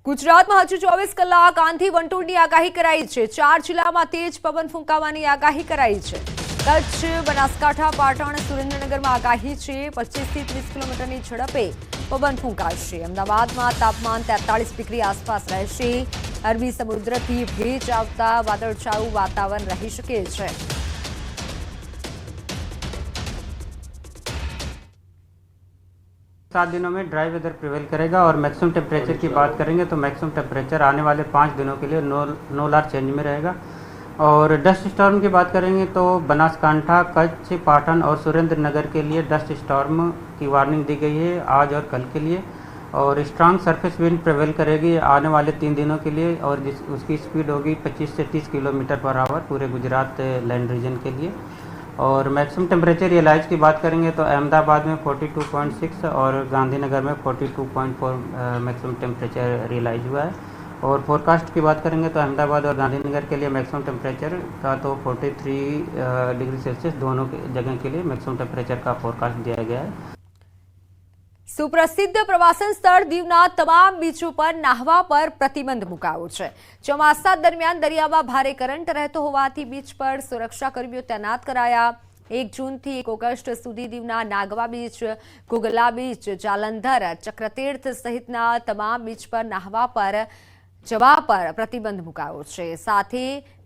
ગુજરાતમાં હજુ 24 કલાક આંધી વંટોળની આગાહી કરાઈ છે। 4 જિલ્લામાં તેજ પવન ફૂંકાવાની આગાહી કરાઈ છે। કચ્છ, બનાસકાંઠા, પાટણ, સુરેન્દ્રનગરમાં આગાહી છે। 25 થી 30 કિલોમીટરની ઝડપે પવન ફૂંકાશે। અમદાવાદમાં તાપમાન 43 ડિગ્રી આસપાસ રહેશે। અરબી સમુદ્રથી ભેજ આવતા વાદળછાયું વાતાવરણ રહી શકે છે। 7 दिनों में ड्राई वेदर प्रिवेल करेगा और मैक्सिमम टेम्परेचर की बात करेंगे तो मैक्सिमम टेम्परेचर आने वाले 5 दिनों के लिए नो लार चेंज में रहेगा। और डस्ट स्टॉर्म की बात करेंगे तो बनासकांठा, कच्छ, पाटन और सुरेंद्रनगर के लिए डस्ट स्टॉर्म की वार्निंग दी गई है आज और कल के लिए। और स्ट्रांग सरफेस विंड प्रिवेल करेगी आने वाले 3 दिनों के लिए और उसकी स्पीड होगी 25 से 30 किलोमीटर पर आवर पूरे गुजरात लैंड रीजन के लिए। और मैक्सिमम टेम्परेचर रियलाइज की बात करेंगे तो अहमदाबाद में 42.6 और गांधीनगर में 42.4 मैक्सिमम टेम्परेचर रियलाइज हुआ है। और फोरकास्ट की बात करेंगे तो अहमदाबाद और गांधीनगर के लिए मैक्सिमम टेम्परेचर का तो 43 डिग्री सेल्सियस दोनों जगह के लिए मैक्सिमम टेम्परेचर का फोरकास्ट दिया गया है। सुप्रसिद्ध प्रवासन स्थળ દીવના તમામ બીચો પર નાહવા પર પ્રતિબંધ મુકાયો છે। ચોમાસા દરમિયાન દરિયામાં ભારે કરંટ રહેતો હોવાથી બીચ પર સુરક્ષાકર્મીઓ તૈનાત કરાયા। 1 જૂનથી 1 ઓગસ્ટ સુધી દીવના નાગવા બીચ, ઘોઘલા બીચ, જાલંધર, ચક્રતીર્થ સહિતના તમામ બીચ પર નાહવા પર જવા પર પ્રતિબંધ મુકાયો છે। સાથે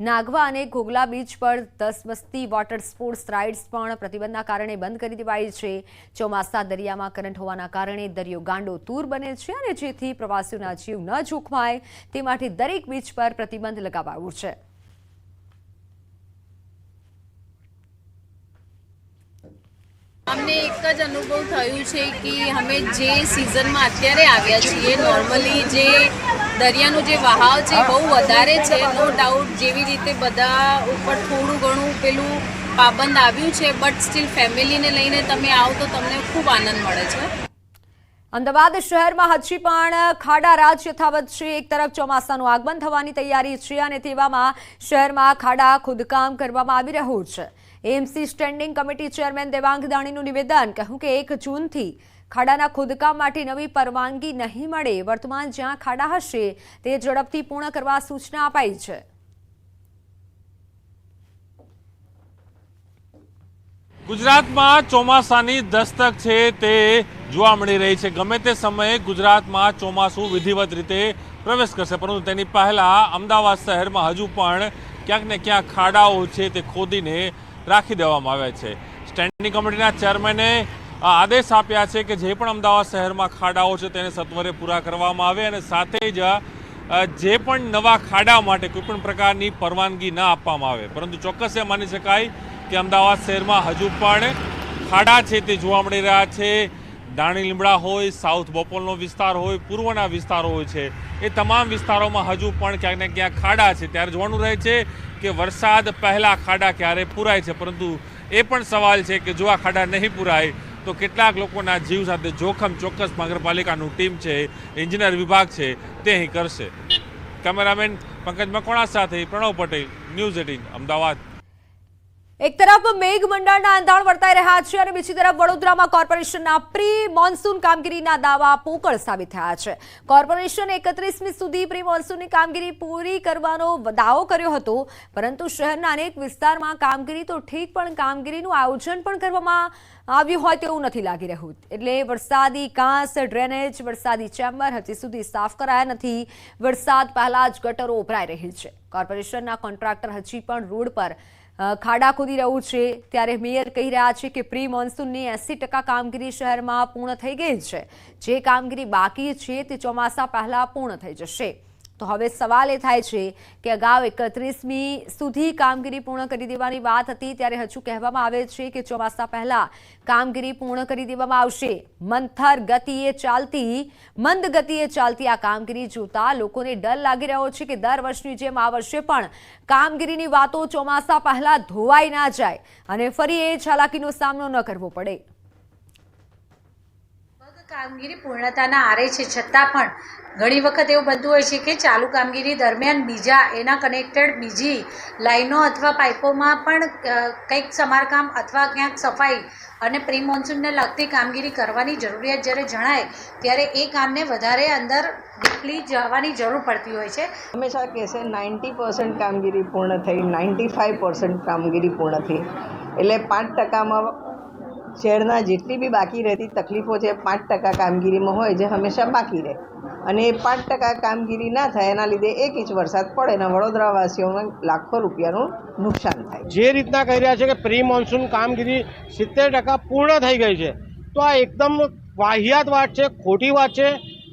નાગવા અને ઘોઘલા બીચ પર 10 મસ્તી વોટર સ્પોર્ટ્સ રાઇડ્સ પણ પ્રતિબંધના કારણે બંધ કરી દેવાઈ છે। ચોમાસા દરિયામાં કરંટ હોવાના કારણે દરિયો ગાંડો તૂર બને છે અને જેથી પ્રવાસીઓના જીવ ન જોખમાય તે માટે દરેક બીચ પર પ્રતિબંધ લગાવાયો છે। અમને એક જ અનુભવ થયું છે કે અમે જે સિઝનમાં અત્યારે આવ્યા છીએ નોર્મલી જે દરિયાનું જે વહાવ છે બહુ વધારે છે। નો ડાઉટ જેવી રીતે બધા ઉપર થોડું ઘણું પેલું પાબંદ આવ્યું છે બટ સ્ટીલ ફેમિલીને લઈને તમે આવો તો તમને ખૂબ આનંદ મળે છે। અમદાવાદ શહેરમાં હજી પણ ખાડા રાજ યથાવત છે। એક તરફ ચોમાસાનું આગમન થવાની તૈયારી છે અને તેવામાં શહેરમાં ખાડા ખોદકામ કરવામાં આવી રહ્યું છે। AMC standing committee chairman Devang દાણીનું નિવેદન કહ્યું કે 1 જૂનથી ખાડાના ખોદકામ માટે નવી પરવાનગી નહીં મળે। વર્તમાન જ્યાં ખાડા હશે તે ઝડપથી પૂર્ણ કરવા સૂચના અપાઈ છે। ગુજરાતમાં ચોમાસાની દસ્તક છે તે જોવા મળી રહી છે। ગમે તે સમયે ગુજરાતમાં ચોમાસું વિધિવત રીતે પ્રવેશ કરશે પરંતુ તેની પહેલા અમદાવાદ શહેરમાં હજુ પણ ક્યાંક ને ક્યાંક ખાડાઓ છે તે ખોદીને રાખી દેવામાં આવ્યા છે। સ્ટેન્ડિંગ કમિટીના ચેરમેને આદેશ આપ્યા છે કે જે પણ અમદાવાદ શહેરમાં ખાડાઓ છે તેને સત્વરે પૂરા કરવામાં આવે અને સાથે જ જે પણ નવા ખાડા માટે કોઈપણ પ્રકારની પરવાનગી ન આપવામાં આવે। પરંતુ ચોક્કસ એ માની શકાય કે અમદાવાદ શહેરમાં હજુ પણ ખાડા છે તે જોવા મળી રહ્યા છે। દાણી લીમડા હોય, સાઉથ બોપલનો વિસ્તાર હોય, પૂર્વના વિસ્તારો હોય છે એ તમામ વિસ્તારોમાં હજુ પણ ક્યાંક ને ક્યાંક ખાડા છે। ત્યારે જોવાનું રહે છે કે વરસાદ પહેલાં ખાડા ક્યારે પૂરાય છે પરંતુ એ પણ સવાલ છે કે જો આ ખાડા નહીં પૂરાય તો કેટલાક લોકોના જીવ સાથે જોખમ ચોક્કસ નગરપાલિકાનું ટીમ છે, એન્જિનિયર વિભાગ છે તે અહીં કરશે। કેમેરામેન પંકજ મકવાણા સાથે પ્રણવ પટેલ, ન્યૂઝ 18 અમદાવાદ। એક તરફ મેઘમંડળના અંધાણ વર્તાઈ રહ્યા છે અને બીજી તરફ વડોદરામાં કોર્પોરેશનના પ્રી મોન્સૂન કામગીરીના દાવા પોકળ સાબિત થયા છે। કોર્પોરેશન 31મી સુધી પ્રી મોન્સૂનની કામગીરી પૂરી કરવાનો દાવો કર્યો હતો પરંતુ શહેરના અનેક વિસ્તારમાં કામગીરી તો ઠીક પણ કામગીરીનું આયોજન પણ કરવામાં આવ્યું હોય તેવું નથી લાગી રહ્યું। એટલે વરસાદી કાંસ, ડ્રેનેજ, વરસાદી ચેમ્બર હજી સુધી સાફ કરાયા નથી। વરસાદ પહેલા જ ગટરો ઉભરાઈ રહી છે। કોર્પોરેશનના કોન્ટ્રાક્ટર હજી પણ રોડ પર ખાડા ખોદી રહ્યું છે। ત્યારે મેયર કહી રહ્યા છે કે પ્રી મોન્સૂનની 80% કામગીરી શહેરમાં પૂર્ણ થઈ ગઈ છે। જે કામગીરી બાકી છે તે ચોમાસા પહેલા પૂર્ણ થઈ જશે। તો હવે સવાલ એ થાય છે કે અગાઉ 31મી સુધી કામગીરી પૂર્ણ કરી દેવાની વાત હતી ત્યારે હજુ કહેવામાં આવે છે કે ચોમાસા પહેલા કામગીરી પૂર્ણ કરી દેવામાં આવશે। મંદ ગતિએ ચાલતી આ કામગીરી જોતા લોકોને ડર લાગી રહ્યો છે કે દર વર્ષની જેમ આ વર્ષે પણ કામગીરીની વાતો ચોમાસા પહેલા ધોવાઈ ના જાય અને ફરી એ હાલાકીનો સામનો ન કરવો પડે। કામગીરી પૂર્ણતાના આરે છે, છતાં પણ ઘણી વખત એવું બનતું હોય છે કે ચાલુ કામગીરી દરમિયાન બીજા એના કનેક્ટેડ બીજી લાઈનો અથવા પાઇપોમાં પણ કંઈક સમારકામ અથવા ક્યાંક સફાઈ અને પ્રી મોન્સૂનને લગતી કામગીરી કરવાની જરૂરિયાત જ્યારે જણાય ત્યારે એ કામને વધારે અંદર ડીપલી જવાની જરૂર પડતી હોય છે. હંમેશા કહેશે 90% કામગીરી પૂર્ણ થઈ, 95% કામગીરી પૂર્ણ થઈ, એટલે 5%માં શહેરના જેટલી બી બાકી રહેતી તકલીફો છે 5% કામગીરીમાં હોય જે હંમેશા બાકી રહે, અને એ 5% કામગીરી ના થાય એના લીધે 1 ઇંચ વરસાદ પડે ને વડોદરાવાસીઓને લાખો રૂપિયાનું નુકસાન થાય. જે રીતના કહી રહ્યા છે કે પ્રી મોન્સૂન કામગીરી 70% પૂર્ણ થઈ ગઈ છે, તો આ એકદમ વાહિયાત વાત છે, ખોટી વાત છે.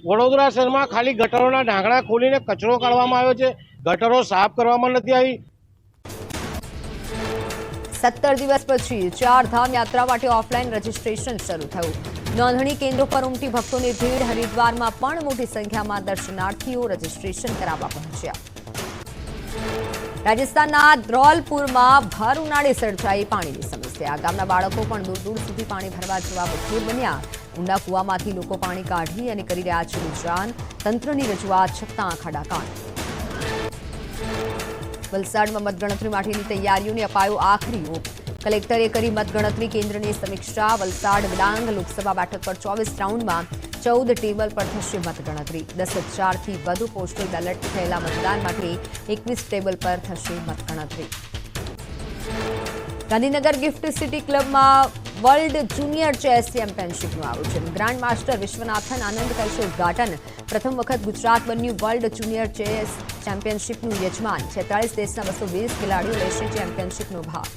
વડોદરા શહેરમાં ખાલી ગટરોના ઢાંકણા ખોલીને કચરો કાઢવામાં આવ્યો છે, ગટરો સાફ કરવામાં નથી આવી. 17 દિવસ પછી ચારધામ યાત્રા માટે ઓફલાઈન રજીસ્ટ્રેશન શરૂ થયું. નોંધણી કેન્દ્રો પર ઉમટી ભક્તોની ભીડ. હરિદ્વારમાં પણ મોટી સંખ્યામાં દર્શનાર્થીઓ રજીસ્ટ્રેશન કરાવવા પહોંચ્યા. રાજસ્થાનના ધ્રોલપુરમાં ભર ઉનાળે સર્જાઈ પાણીની સમસ્યા. ગામના બાળકો પણ દૂર દૂર સુધી પાણી ભરવા જવા મજબૂર બન્યા. ઊંડા કૂવામાંથી લોકો પાણી કાઢી અને કરી રહ્યા છે ગુજરાન. તંત્રની રજૂઆત છતાં ખડાકાંડ. વલસાડમાં મતગણતરી માટેની તૈયારીઓને અપાયો આખરી ઓપ. કલેક્ટરે કરી મતગણતરી કેન્દ્રની સમીક્ષા. વલસાડ ડાંગ લોકસભા બેઠક પર 24 રાઉન્ડમાં 14 ટેબલ પર થશે મતગણતરી. 10,000થી વધુ પોસ્ટલ બેલેટ થયેલા મતદાન માટે 21 ટેબલ પર થશે મતગણતરી. ગાંધીનગર ગિફ્ટ સિટી ક્લબમાં વર્લ્ડ જુનિયર ચેસ ચેમ્પિયનશિપનું આયોજન. ગ્રાન્ડ માસ્ટર વિશ્વનાથન આનંદ કરશે ઉદઘાટન. પ્રથમ વખત ગુજરાત બન્યું વર્લ્ડ જુનિયર ચેસ ચેમ્પિયનશિપનું યજમાન. 46 દેશના 220 ખેલાડીઓ લેશે ચેમ્પિયનશિપનો ભાગ.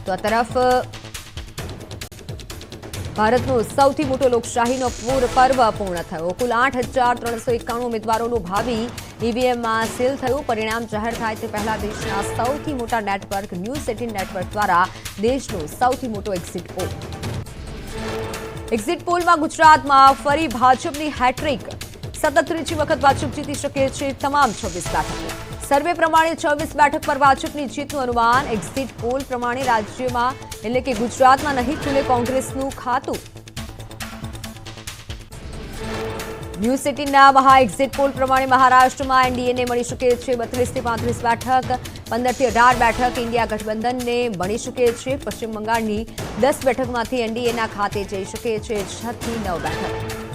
તો આ તરફ ભારતનો સૌથી મોટો લોકશાહીનો પર્વ પૂર્ણ થયો. કુલ 8,391 ઉમેદવારોનું ભાવિ ઈવીએમમાં સીલ થયું. પરિણામ જાહેર થાય તે પહેલા દેશના સૌથી મોટા નેટવર્ક ન્યૂઝ18 નેટવર્ક દ્વારા દેશનો સૌથી મોટો એક્ઝિટ પોલ. એક્ઝિટ પોલમાં ગુજરાતમાં ફરી ભાજપની હેટ્રિક. સતત ત્રીજી વખત ભાજપ જીતી શકે છે તમામ 26 બેઠકો. સર્વે પ્રમાણે 26 બેઠક પર ભાજપની જીતનું અનુમાન. એક્ઝિટ પોલ પ્રમાણે રાજ્યમાં એટલે કે ગુજરાતમાં નહીં ખુલે કોંગ્રેસનું ખાતું. ન્યૂઝ18ના મહા એક્ઝિટ પોલ પ્રમાણે મહારાષ્ટ્રમાં એનડીએને મળી શકે છે 32 થી 35 બેઠક. 15 થી 18 બેઠક ઇન્ડિયા ગઠબંધનને મળી શકે છે. પશ્ચિમ બંગાળની 10 બેઠકમાંથી એનડીએના ખાતે જઈ શકે છે 6 થી 9 બેઠક.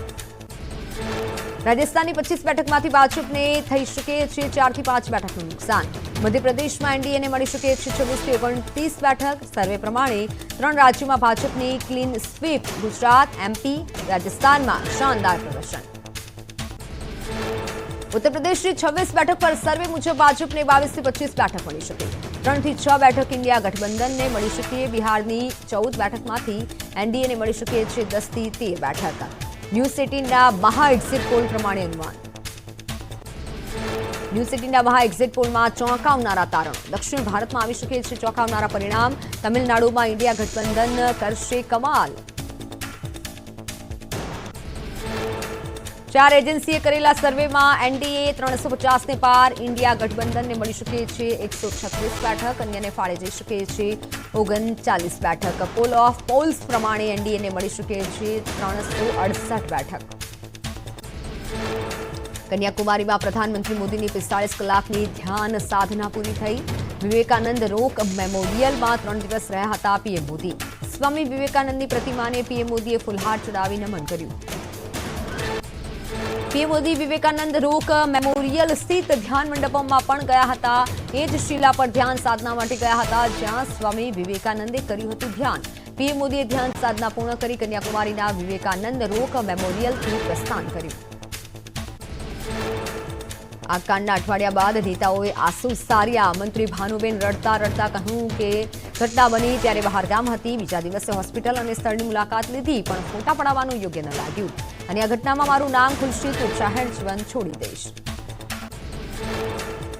રાજસ્થાનની 25 બેઠકમાંથી ભાજપને થઈ શકે છે 4 થી 5 બેઠકનું નુકસાન. મધ્યપ્રદેશમાં એનડીએને મળી શકે છે 26 થી 29 બેઠક. સર્વે પ્રમાણે 3 રાજ્યોમાં ભાજપની ક્લીન સ્વીપ. ગુજરાત, એમપી, રાજસ્થાનમાં શાનદાર પ્રદર્શન. ઉત્તર પ્રદેશની 26 બેઠક પર સર્વે મુજબ ભાજપને 22 થી 25 બેઠક મળી શકે. 3 થી 6 બેઠક ઇન્ડિયા ગઠબંધનને મળી શકે. બિહારની 14 બેઠકમાંથી એનડીએને મળી શકે છે 10 થી 13 બેઠક. ન્યૂઝ18ના મહા એક્ઝિટ પોલ પ્રમાણે અનુમાન. ન્યૂઝ18ના મહા એક્ઝિટ પોલમાં ચોંકાવનારા તારણો. દક્ષિણ ભારતમાં આવી શકે છે ચોંકાવનારા પરિણામ. તમિલનાડુમાં ઇન્ડિયા ગઠબંધન કરશે કમાલ. 4 એજન્સીએ કરેલા સર્વેમાં એનડીએ 350ને પાર. ઇન્ડિયા ગઠબંધનને મળી શકે છે 136 બેઠક. અન્યને ફાળે જઈ શકે છે 39 બેઠક. પોલ ઓફ પોલ્સ પ્રમાણે એનડીએને મળી શકે છે 368 બેઠક. કન્યાકુમારીમાં પ્રધાનમંત્રી મોદીની 45 કલાકની ધ્યાન સાધના પૂરી થઈ. વિવેકાનંદ રોક મેમોરિયલમાં 3 દિવસ રહ્યા હતા પીએમ મોદી. સ્વામી વિવેકાનંદની પ્રતિમાને પીએમ મોદીએ ફૂલહાર ચડાવી નમન કર્યું. પીએમ મોદી વિવેકાનંદ રોક મેમોરિયલ સ્થિત ધ્યાન મંડપમાં પણ ગયા હતા. એ જ શિલા પર ધ્યાન સાધના માટે ગયા હતા જ્યાં સ્વામી વિવેકાનંદે કર્યું હતું ધ્યાન. પીએમ મોદીએ ધ્યાન સાધના પૂર્ણ કરી કન્યાકુમારીના વિવેકાનંદ રોક મેમોરિયલથી પ્રસ્થાન કર્યું. આ કાંડના અઠવાડિયા બાદ નેતાઓએ આંસુ સાર્યા. મંત્રી ભાનુબેન રડતા રડતા કહ્યું કે ઘટના બની ત્યારે બહારગામ હતી. બીજા દિવસે હોસ્પિટલ અને સ્થળની મુલાકાત લીધી પણ ફોટા પડાવવાનું યોગ્ય ન લાગ્યું અને આ ઘટનામાં મારું નામ ખુલશે તો જાહેર જીવન છોડી દઈશ.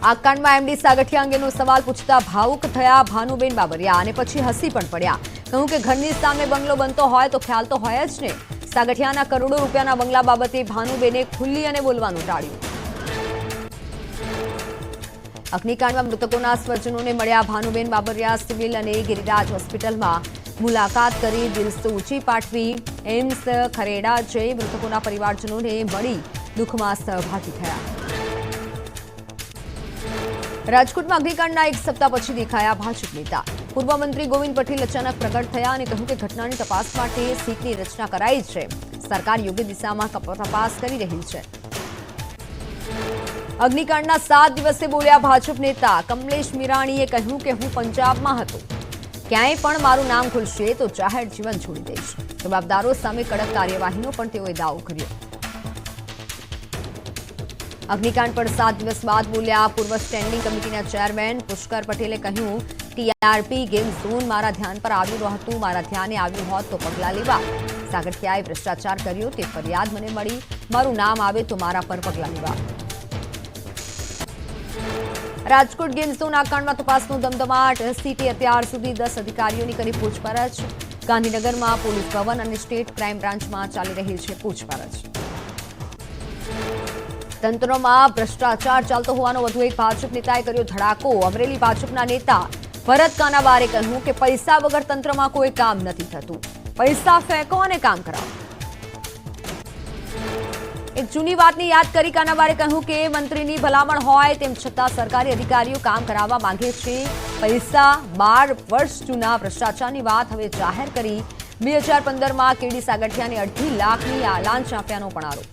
આ કાંડમાં એમડી સાગઠિયા અંગેનો સવાલ પૂછતા ભાવુક થયા ભાનુબેન બાબરિયા અને પછી હસી પણ પડ્યા. કહ્યું કે ઘરની સામે બંગલો બનતો હોય તો ખ્યાલ તો હોય જ ને. સાગઠિયાના કરોડો રૂપિયાના બંગલા બાબતે ભાનુબેને ખુલ્લી અને બોલવાનું ટાળ્યું. અગ્નિકાંડમાં મૃતકોના સ્વજનોને મળ્યા ભાનુબેન બાબરિયા. સિવિલ અને ગિરિરાજ હોસ્પિટલમાં મુલાકાત કરી દિલસોજી પાઠવી. એમ્સ ખરેડા જઈ મૃતકોના પરિવારજનોને મળી દુઃખમાં સહભાગી થયા. રાજકોટમાં અગ્નિકાંડના એક સપ્તાહ પછી દેખાયા ભાજપ નેતા. પૂર્વ મંત્રી ગોવિંદ પટેલ અચાનક પ્રગટ થયા અને કહ્યું કે ઘટનાની તપાસ માટે સીટની રચના કરાઈ છે. સરકાર યોગ્ય દિશામાં તપાસ કરી રહી છે. અગ્નિકાંડના 7 દિવસે બોલ્યા ભાજપ નેતા. કમલેશ મીરાણીએ કહ્યું કે હું પંજાબમાં હતો. ક્યાંય પણ મારું નામ ખુલશે તો જાહેર જીવન છોડી દઈશ. જવાબદારો સામે કડક કાર્યવાહીનો પણ તેઓએ દાવો કર્યો. અગ્નિકાંડ પર 7 દિવસ બાદ બોલ્યા પૂર્વ સ્ટેન્ડિંગ કમિટીના ચેરમેન પુષ્કર પટેલે કહ્યું ટીઆરપી ગેમ ઝોન મારા ધ્યાન પર આવ્યું ન હતું. મારા ધ્યાને આવ્યું હોત તો પગલાં લેવા. સાગઠિયાએ ભ્રષ્ટાચાર કર્યો તે ફરિયાદ મને મળી. મારું નામ આવે તો મારા પર પગલાં લેવા. રાજકોટ ગેમ ઝોન કાંડમાં તપાસનો ધમધમાટ. સીટે અત્યાર સુધી 10 અધિકારીઓની કરી પૂછપરછ. ગાંધીનગરમાં પોલીસ ભવન અને સ્ટેટ ક્રાઇમ બ્રાન્ચમાં ચાલી રહી છે પૂછપરછ. તંત્રમાં ભ્રષ્ટાચાર ચાલતો હોવાનો વધુ એક ભાજપ નેતાએ કર્યો ધડાકો. અમરેલી ભાજપના નેતા ભરત કાનાબારે કહ્યું કે પૈસા વગર તંત્રમાં કોઈ કામ નથી થતું. પૈસા ફેંકો અને કામ કરાવો. એક જૂની વાતને યાદ કરી કાનાબારે કહ્યું કે મંત્રીની ભલામણ હોય તેમ છતાં સરકારી અધિકારીઓ કામ કરાવવા માંગે છે. પૈસા 12 વર્ષ જૂના ભ્રષ્ટાચારની વાત હવે જાહેર કરી. 2015માં કેડી સાગઠિયાને 2.5 લાખની લાંચ આપ્યાનો પણ આરોપ.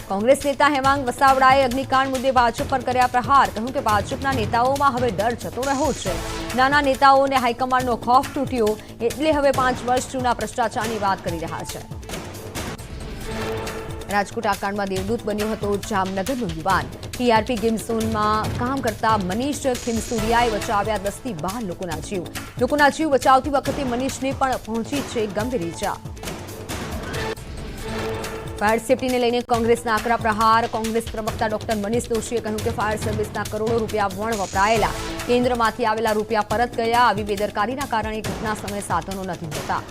કોંગ્રેસ નેતા હેમાંગ વસાવડાએ અગ્નિકાંડ મુદ્દે ભાજપ પર કર્યા પ્રહાર. કહ્યું કે ભાજપના નેતાઓમાં હવે ડર જતો રહ્યો છે. નાના નેતાઓને હાઈકમાન્ડનો ખોફ તૂટ્યો એટલે હવે 5 વર્ષ જૂના ભ્રષ્ટાચારની વાત કરી રહ્યા છે. રાજકોટ કાંડમાં દેવદૂત બન્યો હતો જામનગરનો યુવાન. ટીઆરપી ગેમ ઝોનમાં કામ કરતા મનીષ ખીમસુરિયાએ બચાવ્યા 10 થી 12 લોકોના જીવ. લોકોના જીવ બચાવતી વખતે મનીષને પણ પહોંચી છે ગંભીર ઈજા. ફાયર સેફટીને લઈને કોંગ્રેસના આકરા પ્રહાર. કોંગ્રેસ પ્રવક્તા ડોક્ટર મનીષ દોશીએ કહ્યું કે ફાયર સર્વિસના કરોડો રૂપિયા વણ વપરાયેલા. કેન્દ્રમાંથી આવેલા રૂપિયા પરત ગયા. આવી બેદરકારીના કારણે ઘટના સમયે સાધનો નથી હોતા.